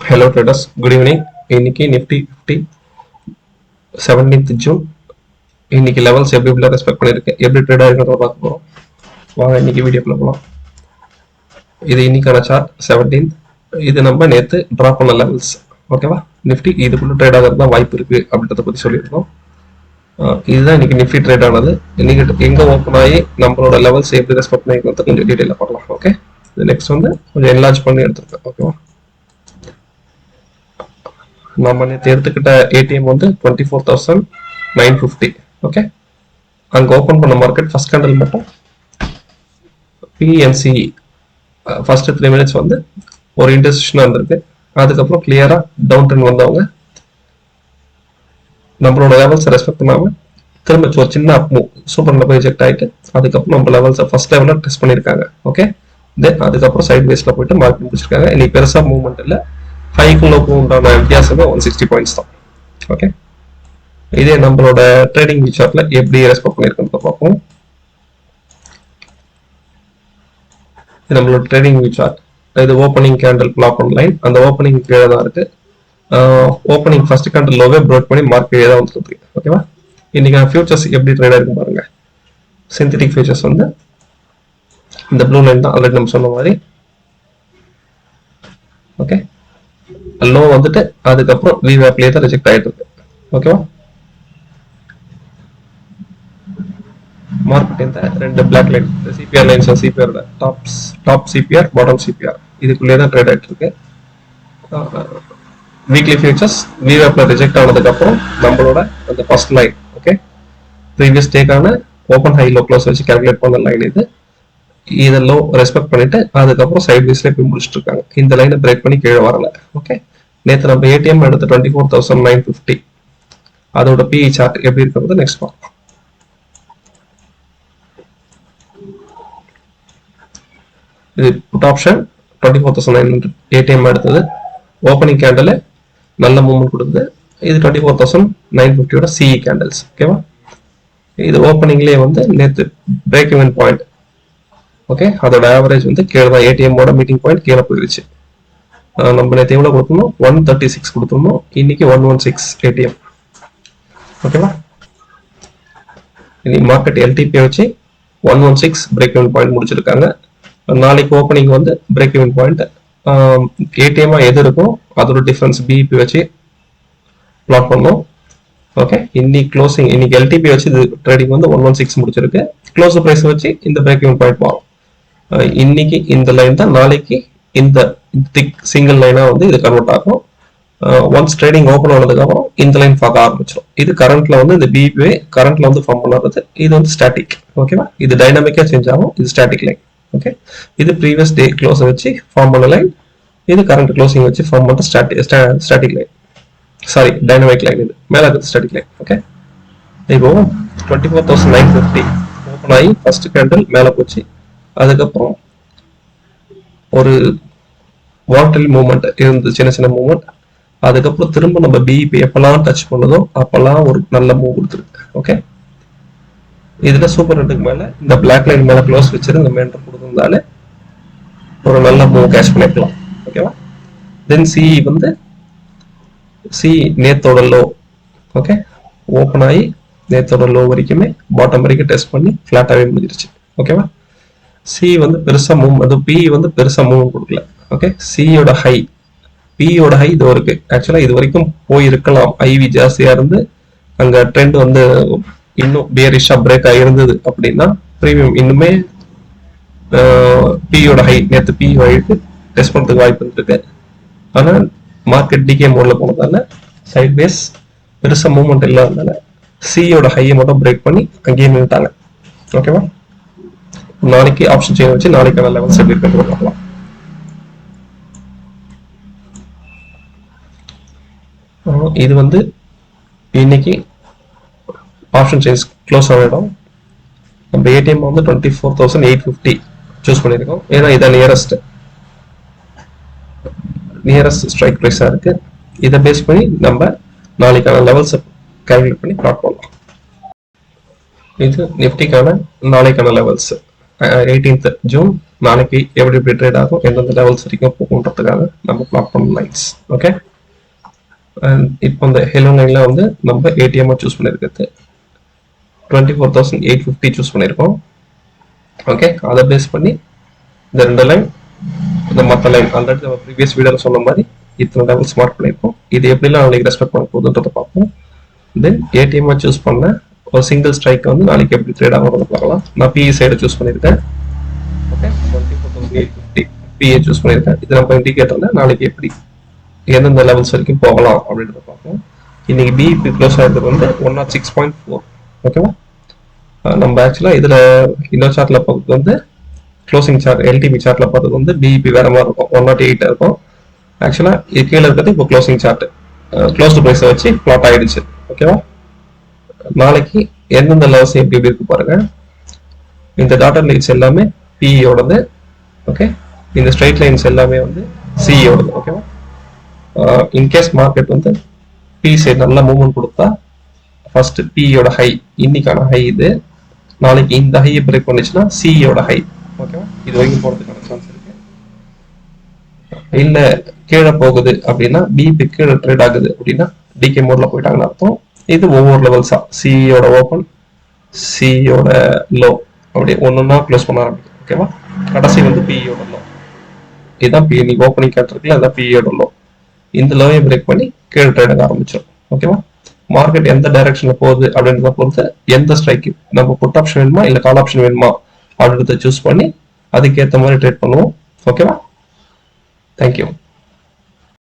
Hello traders, good evening. இன்னைக்கு Nifty 50 17th June. இன்னைக்கு levels எப்படி ரெஸ்பெக்ட் பண்ணிருக்கு, எப்படி ட்ரேட் ஆயிருக்கிறத பார்க்க போறோம். வாங்க இன்னைக்கு வீடியோக்குள்ள போலாம். இது இன்னைக்கான சார்ட் 17th. இது நம்ம நேத்து டிரா பண்ண லெவல்ஸ். ஓகேவா? நிஃப்டி இதுக்குள்ள ட்ரேட் ஆகிறது தான் வாய்ப்பு இருக்கு அப்படின்றத பத்தி சொல்லியிருக்கோம். இதுதான் இன்னைக்கு நிஃப்டி ட்ரேட் ஆனது. இன்னைக்கு எங்க ஓப்பன் ஆகி நம்மளோட லெவல்ஸ் எப்படி ரெஸ்பெக்ட் பண்ணிருக்கிறத கொஞ்சம் டீடைலா பார்க்கலாம். ஓகே, நெக்ஸ்ட் வந்து கொஞ்சம் என்லார்ஜ் பண்ணி எடுத்துருக்கேன். ஓகேவா? நம்ம நேற்று எடுத்துக்கிட்ட ஏடிஎம் வந்து 24,950. ஓகே, அங்கே ஓப்பன் பண்ண மார்க்கெட் ஃபர்ஸ்ட் கேண்டில் மட்டும் பிஎன்சி ஃபர்ஸ்ட் 3 minutes வந்து ஒரு இன்டர்செக்ஷனாக இருந்திருக்கு. அதுக்கப்புறம் கிளியரா டவுன் ட்ரெண்ட் வந்தவங்க நம்மளோட லெவல்ஸை ரெஸ்பெக்ட் பண்ணாமல் திரும்ப ஒரு சின்ன அப் மூவ் சூப்பர் போய் ரிஜெக்ட் ஆகிட்டு அதுக்கப்புறம் நம்ம லெவல்ஸை ஃபர்ஸ்ட் லெவலில் டெஸ்ட் பண்ணியிருக்காங்க. ஓகே, தென் அதுக்கப்புறம் சைட் வேஸ்ல போயிட்டு மார்க்கெட் முடிச்சிருக்காங்க. இன்னைக்கு பெருசாக மூவ்மெண்ட் இல்லை. ஹைக்கு லோக்கு உண்டான வித்தியாசமே 160 பாயிண்ட்ஸ் தான். ஓகே, இதே நம்மளோட ட்ரேடிங் சார்ட்ல எப்படி ரெஸ்பெக்ட் பண்ணிருக்கோம் பார்ப்போம். இது நம்மளோட ட்ரேடிங் சார்ட். இது opening candle black on line, அந்த ஓப்பனிங் கீழே தான் இருக்கு. ஓப்பனிங் ஃபர்ஸ்ட் கேண்டில் லோவே ப்ரோக் பண்ணி மார்க்கெட் தான் வந்துருக்கு. ஓகேவா? இன்னைக்கு ஃபியூச்சர்ஸ் எப்படி ட்ரேட் ஆயிருக்கு பாருங்க. சிந்தட்டிக் ஃபியூச்சர்ஸ் வந்து இந்த ப்ளூ லைன் தான் ஆல்ரெடி நம்ம சொன்ன மாதிரி. ஓகே, லோ வந்துட்டு அதுக்கப்புறம் விவேப்லேயே தான் ரிஜெக்ட் ஆயிட்டு இருக்கு. ஓகேவா? மார்க்கெட் இந்த ரெண்டு block line CPR lines, CPR top CPR bottom CPR இதுக்குள்ளேயே தான் ட்ரேட் ஆயிட்டு இருக்கு. வீக்லி ஃபியூச்சர்ஸ் விவேப்ல ரிஜெக்ட் ஆனதுக்கு அப்புறம் நம்மளோட அந்த ஃபர்ஸ்ட் லைன், ஓகே, ப்ரீவியஸ் டேக்கான ஓப்பன் ஹை லோ க்ளோஸ் வச்சு கால்குலேட் பண்ண லைன் இது. இதை லோ ரெஸ்பெக்ட் பண்ணிட்டு அதுக்கப்புறம் சைட் வேஸ்ல போய் முடிச்சுட்டு இருக்காங்க. இந்த லைனை பிரேக் பண்ணி கீழே வரல. ஓகே, நேற்று நம்ம ஏடிஎம் எடுத்து 24,950 அதோட பிஇ சார்ட் எப்படி இருக்கிறது நெக்ஸ்ட் பார்க்கலாம். இது புட் ஆப்ஷன் 24,900 ஏடிஎம் எடுத்தது. ஓப்பனிங் கேண்டில் நல்ல மூவ்மெண்ட் கொடுக்குது. இது 24,950 சிஇ கேண்டில்ஸ். ஓகேவா? இது ஓப்பனிங்லேயே வந்து நேற்று பிரேக் இவன் பாயிண்ட். ஓகே, அதோட ஆவரேஜ் வந்து கீழே தான். ஏடிஎம்மோட மீட்டிங் பாயிண்ட் கீழே போயிடுச்சு. நம்ம நேற்று எவ்வளோ கொடுத்தோம்? 136 கொடுத்துருந்தோம். இன்னைக்கு 116 ஏடிஎம். ஓகேவா? இன்னைக்கு மார்க்கெட் எல்டிபி வச்சு 116 பிரேக் இவன் பாயிண்ட் முடிச்சிருக்காங்க. நாளைக்கு ஓப்பனிங் வந்து பிரேக் இவன் பாயிண்ட் ஏடிஎம்மா எது இருக்கும் அதோட டிஃபரன்ஸ் பிஇபி வச்சு பிளாட் பண்ணோம். ஓகே, இன்னைக்கு க்ளோசிங் இன்னைக்கு எல்டிபி வச்சு இது ட்ரேடிங் வந்து 116 முடிச்சிருக்கு. க்ளோஸ் பிரைஸ் வச்சு இந்த பிரேக் இவன் பாயிண்ட் வரும். இன்னைக்கு இந்த லைன் தான், நாளைக்கு இந்த திக் சிங்கிள் லைனா வந்து இது கன்வெர்ட் ஆகும். ஒன்ஸ் ட்ரேடிங் ஓப்பன் ஆனதுக்கு அப்புறம் இந்த லைன் பார்க்க ஆரம்பிச்சிடும். இது கரண்ட்ல வந்து இந்த பிபி கரண்ட்ல வந்து ஃபார்ம் பண்ணாதது. இது வந்து ஸ்டாட்டிக். ஓகேவா? இது டைனாமிக்கா சேஞ்ச் ஆகும். இது ஸ்டாட்டிக் லைன். ஓகே, இது ப்ரீவியஸ் டே க்ளோஸ் வச்சு ஃபார்ம் பண்ண லைன். இது கரண்ட் க்ளோசிங் வச்சு ஃபார்ம் பண்ண static line. Sorry, dynamic line. இது மேல இருக்கிறது ஸ்டாட்டிக் லைன். ஓகே, இப்போ 24,950 ஓப்பன் ஆகி ஃபர்ஸ்ட் கேண்டில் மேல போச்சு. அதுக்கப்புறம் ஒரு வாட்டரி மூவ்மெண்ட் இருந்து சின்ன மூவ்மெண்ட். அதுக்கப்புறம் திரும்ப நம்ம பிஇபி எப்பெல்லாம் டச் பண்ணதோ அப்பெல்லாம் ஒரு நல்ல மூவ் கொடுத்துருக்கு. ஓகே, இதுல சூப்பர் ரெண்டுக்கு மேல இந்த பிளாக் லைன் மேல க்ளோஸ் வச்சிரு இந்த மெயின்டைன் கொடுத்திருந்தாலே ஒரு நல்ல மூவ் கேஷ் பண்ணிக்கலாம். ஓகேவா? தென் சி வந்து சி நேத்தோட லோ. ஓகே, ஓப்பன் ஆகி நேத்தோட லோ வரைக்குமே பாட்டம் வரைக்கும் டெஸ்ட் பண்ணி ஃபிளாட்டாவே முடிஞ்சிருச்சு. ஓகேவா? சி வந்து பெருசா மூவ், அது பி வந்து பெருசா மூவ் கொடுக்கல. ஓகே, சியோட ஹை பியோட ஹை இது இருக்கு. ஆக்சுவலா இது வரைக்கும் போயிருக்கலாம். ஐவி ஜாஸ்தியா இருந்து அங்க ட்ரெண்ட் வந்து இன்னும் பேரிஷா பிரேக் ஆயிருந்தது அப்படின்னா பிரீமியம் இன்னுமே பியோட ஹை நேற்று பி ஹைக்கு டெஸ்ட் பண்றதுக்கு வாய்ப்பு இருக்கு. ஆனா மார்க்கெட் டிகே மோட்ல போனதால சைட் பேஸ் பெருசா மூவ்மெண்ட் இல்லாதனால சியோட ஹையை மட்டும் பிரேக் பண்ணி அங்கேயே நின்றுட்டாங்க. ஓகேவா? நாளைக்கு ஆப்ஷன் செயின் வச்சு நாளைக்கான லெவல்ஸ் எப்படி இருக்கிறது பார்க்கலாம். இது வந்து இன்னைக்கு ஆப்ஷன் செயின்ஸ் க்ளோஸ் ஆகிடும். நம்ம ஏடிஎம் வந்து 24,850 சூஸ் பண்ணியிருக்கோம். ஏன்னா இதான் நியரஸ்ட் ஸ்ட்ரைக் ப்ரைஸா இருக்கு. இதை பேஸ் பண்ணி நம்ம நாளைக்கான லெவல்ஸ் கால்குலேட் பண்ணி பிளாட் பண்ணலாம். இது நிஃப்டிக்கான நாளைக்கான லெவல்ஸ். 18th ஜூன் நாளைக்கு எப்படி எப்படி ட்ரேட் ஆகும், எந்தெந்த லெவல்ஸ் வரைக்கும் போகுன்றதுக்காக நம்ம பிளாட் பண்ண லைன்ஸ். ஓகே, இப்போ இந்த ஹெலோ லைன்ல வந்து நம்ம ஏடிஎம் சூஸ் பண்ணிருக்கிறது 24,850 சூஸ் பண்ணியிருக்கோம். ஓகே, அதை பேஸ் பண்ணி இந்த 2 லைன், இந்த மற்ற லைன் ஆல்ரெடி நம்ம ப்ரீவியஸ் வீடியோல சொன்ன மாதிரி இத்தனை லெவல்ஸ் மார்க் பண்ணியிருக்கோம். இது எப்படிலாம் நாளைக்கு ரெஸ்பெக்ட் பண்ண போகுதுன்றதை பார்ப்போம். தென் ஏடிஎம் சூஸ் பண்ண ஒரு சிங்கிள் ஸ்ட்ரைக் வந்து நாளைக்கு எப்படி ட்ரேட் ஆகும்னு பார்க்கலாம். நான் பிஇ சைடு சூஸ் பண்ணியிருக்கேன். ஓகே, 24,850 பிஏ சூஸ் பண்ணியிருக்கேன். இது நம்ம இண்டிகேட்டர்ல நாளைக்கு எப்படி எந்தெந்த லெவல்ஸ் வரைக்கும் போகலாம் அப்படின்றத பார்ப்போம். இன்னைக்கு பிஇபி க்ளோஸ் ஆகிறது வந்து 106.4. ஓகேவா, நம்ம ஆக்சுவலா இதுல இன்னொரு சார்ட்ல பார்க்கறது வந்து க்ளோசிங் சார்ட் எல்டிபி சார்ட்ல பார்த்தது வந்து பிஇபி வேற மாதிரி இருக்கும், 108 இருக்கும். ஆக்சுவலா இது கீழே இருக்கிறது இப்போ க்ளோசிங் சார்ட், க்ளோஸ்டு பிரைஸை வச்சு பிளாட் ஆயிடுச்சு. ஓகேவா, நாளைக்கு எந்தெந்த லெவல்ஸ் எப்படி இருக்கு பாருங்க. இந்த டாட்டர் லைன்ஸ் எல்லாமே பிஇயோடது. ஓகே, இந்த ஸ்ட்ரைட் லைன்ஸ் எல்லாமே வந்து சிஇயோடது. ஓகேவா, இன்கேஸ் மார்க்கெட் வந்து பி சைடு நல்ல மூவ்மெண்ட் கொடுத்தா ஃபர்ஸ்ட் பிஇயோட ஹை, இன்னைக்கான ஹை இது, நாளைக்கு இந்த ஹையை பிரேக் பண்ணிச்சுன்னா சிஇயோட ஹை. ஓகேவா, இது வரைக்கும் போறதுக்கான சான்ஸ் இருக்கு. இல்ல கீழே போகுது அப்படின்னா பிபி கீழே ட்ரேட் ஆகுது அப்படின்னா டிகே மோட்ல போயிட்டாங்கன்னு அர்த்தம். இது ஒவ்வொரு லெவல்ஸா சிஇயோட ஓப்பன், சிஇயோட லோ, அப்படி ஒன்னொன்னா க்ளோஸ் பண்ண ஆரம்பிக்கும். ஓகேவா, கடைசி வந்து பிஇயோட லோ. இதுதான் பி நீ ஓப்பனிங் கேட்டிருக்கல, அதான் பிஇயோட லோ. இந்த லோவை பிரேக் பண்ணி கீழே ட்ரேட் ஆக ஆரம்பிச்சிடும். ஓகேவா, மார்க்கெட் எந்த டைரக்ஷன்ல போகுது அப்படின்றத பொறுத்து எந்த ஸ்ட்ரைக்கு நம்ம புட் ஆப்ஷன் வேணுமா இல்ல கால் ஆப்ஷன் வேணுமா அப்படின்றத சூஸ் பண்ணி அதுக்கேற்ற மாதிரி ட்ரேட் பண்ணுவோம். ஓகேவா, தேங்க்யூ.